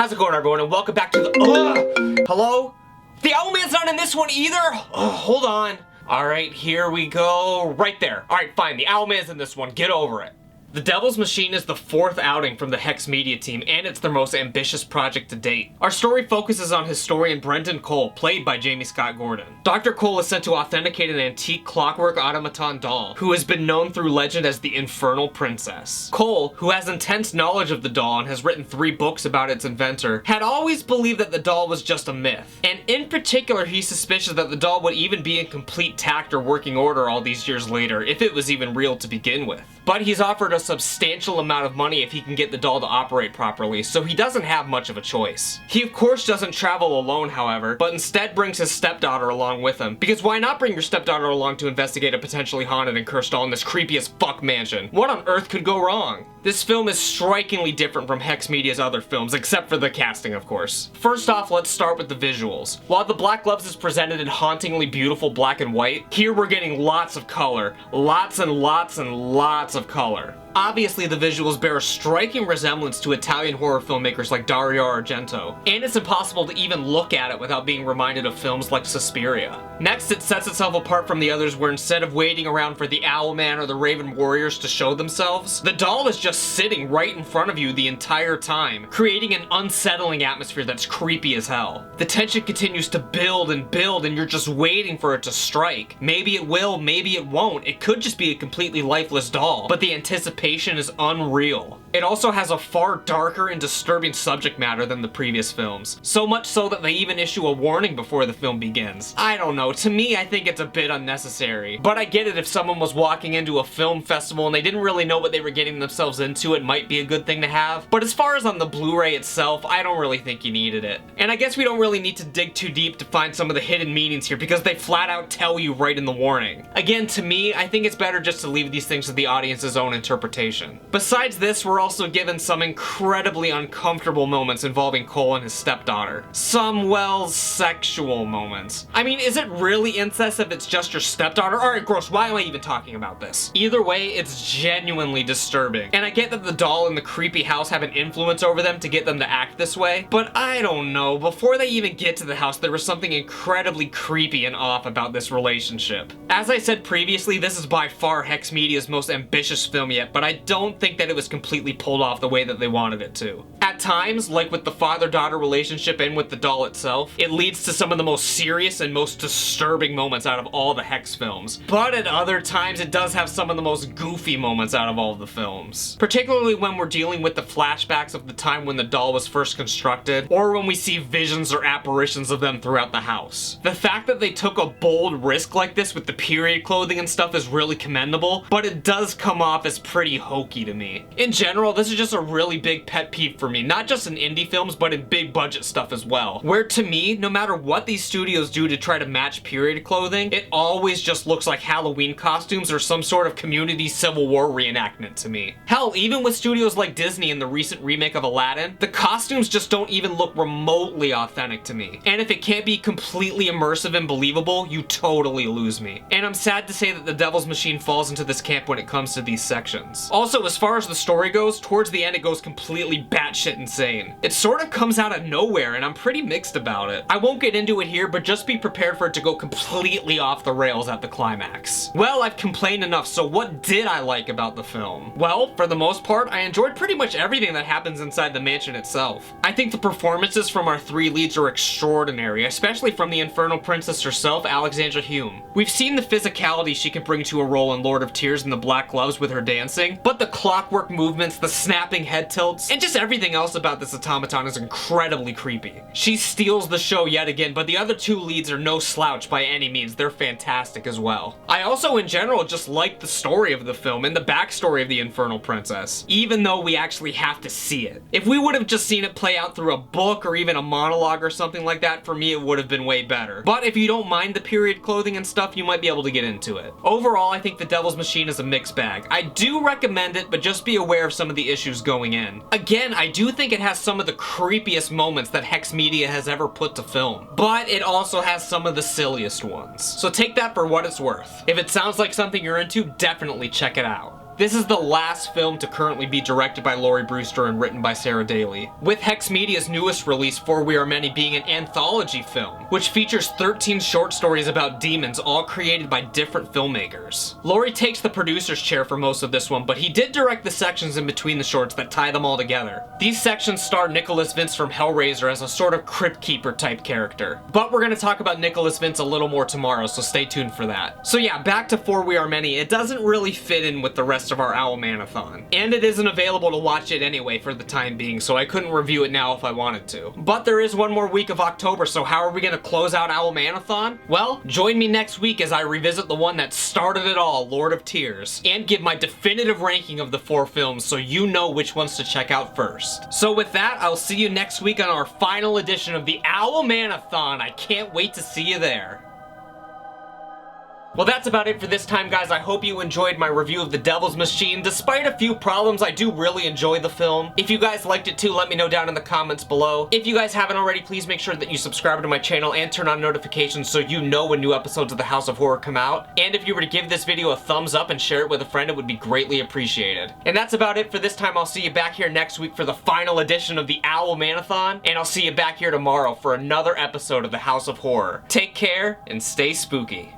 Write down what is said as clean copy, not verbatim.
How's it going, everyone, and welcome back to the hello? The Owlman's not in this one either? Hold on. Alright, here we go. Right there. Alright, fine. The Owlman's in this one. Get over it. The Devil's Machine is the fourth outing from the Hex Media team, and it's their most ambitious project to date. Our story focuses on historian Brendan Cole, played by Jamie Scott Gordon. Dr. Cole is sent to authenticate an antique clockwork automaton doll, who has been known through legend as the Infernal Princess. Cole, who has intense knowledge of the doll and has written 3 books about its inventor, had always believed that the doll was just a myth. And in particular, he's suspicious that the doll would even be in complete tact or working order all these years later, if it was even real to begin with. But he's offered a substantial amount of money if he can get the doll to operate properly, so he doesn't have much of a choice. He of course doesn't travel alone, however, but instead brings his stepdaughter along with him. Because why not bring your stepdaughter along to investigate a potentially haunted and cursed doll in this creepy as fuck mansion? What on earth could go wrong? This film is strikingly different from Hex Media's other films, except for the casting, of course. First off, let's start with the visuals. While The Black Gloves is presented in hauntingly beautiful black and white, here we're getting lots of color. Lots and lots and lots of color. Obviously, the visuals bear a striking resemblance to Italian horror filmmakers like Dario Argento, and it's impossible to even look at it without being reminded of films like Suspiria. Next, it sets itself apart from the others where instead of waiting around for the Owlman or the Raven Warriors to show themselves, the doll is just sitting right in front of you the entire time, creating an unsettling atmosphere that's creepy as hell. The tension continues to build and build, and you're just waiting for it to strike. Maybe it will, maybe it won't. It could just be a completely lifeless doll, but the anticipation is unreal. It also has a far darker and disturbing subject matter than the previous films, so much so that they even issue a warning before the film begins. I don't know, to me I think it's a bit unnecessary, but I get it if someone was walking into a film festival and they didn't really know what they were getting themselves into, it might be a good thing to have, but as far as on the Blu-ray itself, I don't really think you needed it. And I guess we don't really need to dig too deep to find some of the hidden meanings here because they flat out tell you right in the warning. Again, to me, I think it's better just to leave these things to the audience's own interpretation. Besides this, we're also given some incredibly uncomfortable moments involving Cole and his stepdaughter. Some, well, sexual moments. I mean, is it really incest if it's just your stepdaughter? Alright, gross, why am I even talking about this? Either way, it's genuinely disturbing. And I get that the doll and the creepy house have an influence over them to get them to act this way, but I don't know. Before they even get to the house, there was something incredibly creepy and off about this relationship. As I said previously, this is by far Hex Media's most ambitious film yet, but I don't think that it was completely pulled off the way that they wanted it to. At times, like with the father-daughter relationship and with the doll itself, it leads to some of the most serious and most disturbing moments out of all the Hex films. But at other times, it does have some of the most goofy moments out of all the films. Particularly when we're dealing with the flashbacks of the time when the doll was first constructed, or when we see visions or apparitions of them throughout the house. The fact that they took a bold risk like this with the period clothing and stuff is really commendable, but it does come off as pretty hokey to me. In general, this is just a really big pet peeve for me, not just in indie films, but in big budget stuff as well. Where to me, no matter what these studios do to try to match period clothing, it always just looks like Halloween costumes or some sort of community Civil War reenactment to me. Hell, even with studios like Disney in the recent remake of Aladdin, the costumes just don't even look remotely authentic to me. And if it can't be completely immersive and believable, you totally lose me. And I'm sad to say that the Devil's Machine falls into this camp when it comes to these sections. Also, as far as the story goes, towards the end it goes completely batshit insane. It sort of comes out of nowhere and I'm pretty mixed about it. I won't get into it here, but just be prepared for it to go completely off the rails at the climax. Well, I've complained enough, so what did I like about the film? Well, for the most part, I enjoyed pretty much everything that happens inside the mansion itself. I think the performances from our 3 leads are extraordinary, especially from the Infernal Princess herself, Alexandra Hume. We've seen the physicality she can bring to a role in Lord of Tears and the Black Gloves with her dancing, but the clockwork movements, the snapping head tilts, and just everything else about this automaton is incredibly creepy. She steals the show yet again, but the other 2 leads are no slouch by any means. They're fantastic as well. I also, in general, just like the story of the film and the backstory of the Infernal Princess, even though we actually have to see it. If we would have just seen it play out through a book or even a monologue or something like that, for me it would have been way better. But if you don't mind the period clothing and stuff, you might be able to get into it. Overall, I think The Devil's Machine is a mixed bag. I do recommend it, but just be aware of some of the issues going in. Again, I do think it has some of the creepiest moments that Hex Media has ever put to film, but it also has some of the silliest ones. So take that for what it's worth. If it sounds like something you're into, definitely check it out. This is the last film to currently be directed by Laurie Brewster and written by Sarah Daly, with Hex Media's newest release, For We Are Many, being an anthology film, which features 13 short stories about demons, all created by different filmmakers. Laurie takes the producer's chair for most of this one, but he did direct the sections in between the shorts that tie them all together. These sections star Nicholas Vince from Hellraiser as a sort of Crypt Keeper type character. But we're gonna talk about Nicholas Vince a little more tomorrow, so stay tuned for that. So yeah, back to For We Are Many. It doesn't really fit in with the rest of our Owlmanathon, and it isn't available to watch it anyway for the time being, so I couldn't review it now if I wanted to. But there is one more week of October, so how are we gonna close out Owlmanathon? Well, join me next week as I revisit the one that started it all, Lord of Tears, and give my definitive ranking of the 4 films so you know which ones to check out first. So with that, I'll see you next week on our final edition of the Owlmanathon. I can't wait to see you there. Well, that's about it for this time, guys. I hope you enjoyed my review of The Devil's Machine. Despite a few problems, I do really enjoy the film. If you guys liked it too, let me know down in the comments below. If you guys haven't already, please make sure that you subscribe to my channel and turn on notifications so you know when new episodes of the House of Horror come out. And if you were to give this video a thumbs up and share it with a friend, it would be greatly appreciated. And that's about it for this time. I'll see you back here next week for the final edition of the Owlmanathon, and I'll see you back here tomorrow for another episode of the House of Horror. Take care and stay spooky.